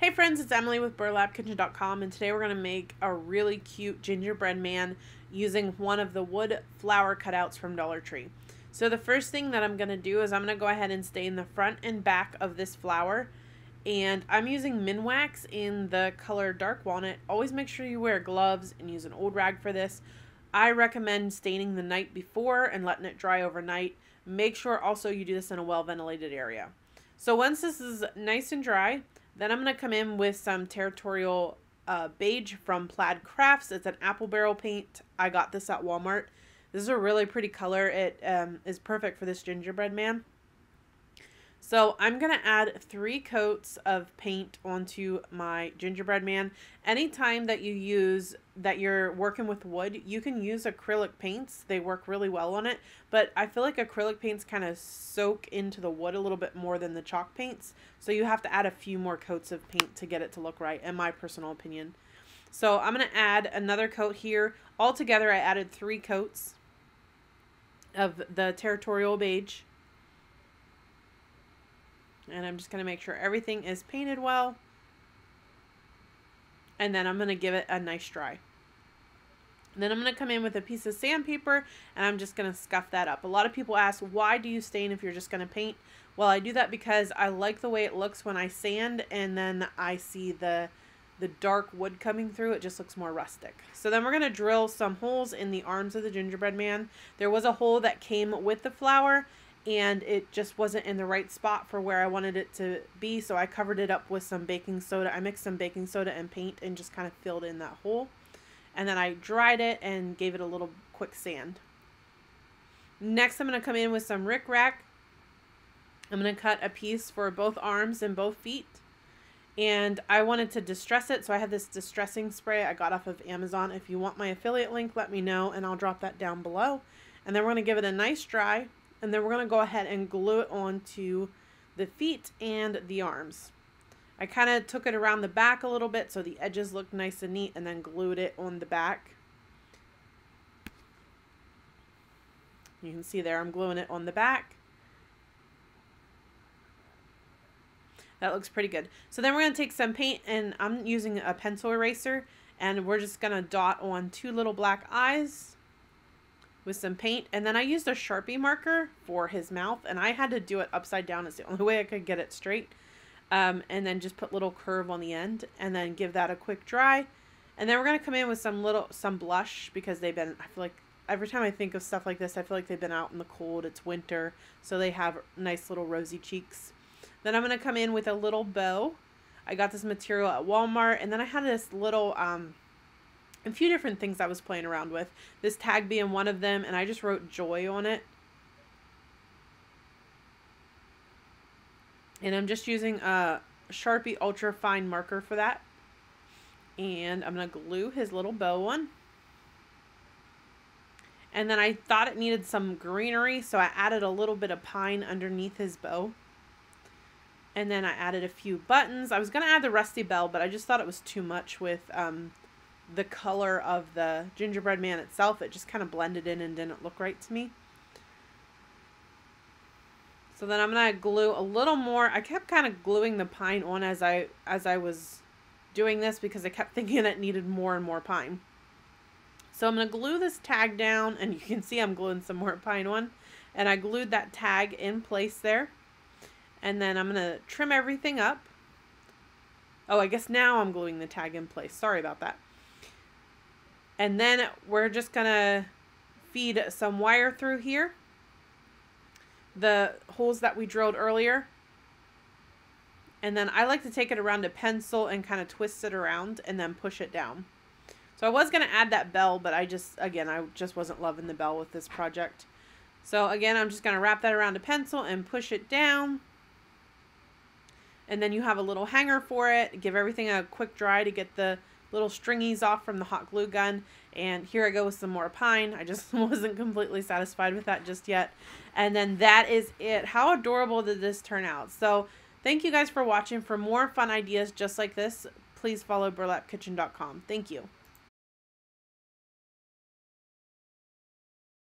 Hey friends, it's Emily with burlapkitchen.com, and today we're going to make a really cute gingerbread man using one of the wood flower cutouts from Dollar Tree. So the first thing that I'm going to do is I'm going to go ahead and stain the front and back of this flower, and I'm using Minwax in the color Dark Walnut. Always make sure you wear gloves and use an old rag for this. I recommend staining the night before and letting it dry overnight. Make sure also you do this in a well-ventilated area. So once this is nice and dry, then I'm going to come in with some Territorial Beige from Plaid Crafts. It's an apple barrel paint. I got this at Walmart. This is a really pretty color. It is perfect for this gingerbread man. So I'm going to add 3 coats of paint onto my gingerbread man. Anytime that you're working with wood, you can use acrylic paints. They work really well on it, but I feel like acrylic paints kind of soak into the wood a little bit more than the chalk paints. So you have to add a few more coats of paint to get it to look right, in my personal opinion. So I'm going to add another coat here. Altogether, I added 3 coats of the Territorial Beige. And I'm just going to make sure everything is painted well. And then I'm going to give it a nice dry. And then I'm going to come in with a piece of sandpaper and I'm just going to scuff that up. A lot of people ask, why do you stain if you're just going to paint? Well, I do that because I like the way it looks when I sand and then I see the dark wood coming through. It just looks more rustic. So then we're going to drill some holes in the arms of the gingerbread man. There was a hole that came with the flower, and it just wasn't in the right spot for where I wanted it to be, so I covered it up with some baking soda. I mixed some baking soda and paint and just kind of filled in that hole. And then I dried it and gave it a little quick sand. Next, I'm going to come in with some rickrack. I'm going to cut a piece for both arms and both feet. And I wanted to distress it, so I have this distressing spray I got off of Amazon. If you want my affiliate link, let me know, and I'll drop that down below. And then we're going to give it a nice dry. And then we're going to go ahead and glue it onto the feet and the arms. I kind of took it around the back a little bit so the edges looked nice and neat, and then glued it on the back. You can see there I'm gluing it on the back. That looks pretty good. So then we're going to take some paint, and I'm using a pencil eraser, and we're just going to dot on 2 little black eyes with some paint. And then I used a Sharpie marker for his mouth, and I had to do it upside down. It's the only way I could get it straight. And then just put little curve on the end and then give that a quick dry. And then we're going to come in with some blush, because I feel like every time I think of stuff like this, I feel like they've been out in the cold. It's winter, so they have nice little rosy cheeks. Then I'm going to come in with a little bow. I got this material at Walmart, and then I had this little a few different things I was playing around with. This tag being one of them, and I just wrote joy on it. And I'm just using a Sharpie Ultra Fine marker for that. And I'm going to glue his little bow on. And then I thought it needed some greenery, so I added a little bit of pine underneath his bow. And then I added a few buttons. I was going to add the rusty bell, but I just thought it was too much with the color of the gingerbread man itself. It just kind of blended in and didn't look right to me. So then I'm going to glue a little more. I kept kind of gluing the pine on as I was doing this, because I kept thinking it needed more and more pine. So I'm going to glue this tag down, and you can see I'm gluing some more pine on. And I glued that tag in place there. And then I'm going to trim everything up. Oh, I guess now I'm gluing the tag in place. Sorry about that. And then we're just going to feed some wire through here, the holes that we drilled earlier. And then I like to take it around a pencil and kind of twist it around and then push it down. So I was going to add that bell, but I just wasn't loving the bell with this project. So again, I'm just going to wrap that around a pencil and push it down. And then you have a little hanger for it. Give everything a quick dry to get the little stringies off from the hot glue gun. And here I go with some more pine. I just wasn't completely satisfied with that just yet. And then that is it. How adorable did this turn out? So thank you guys for watching. For more fun ideas just like this, please follow burlapkitchen.com. Thank you.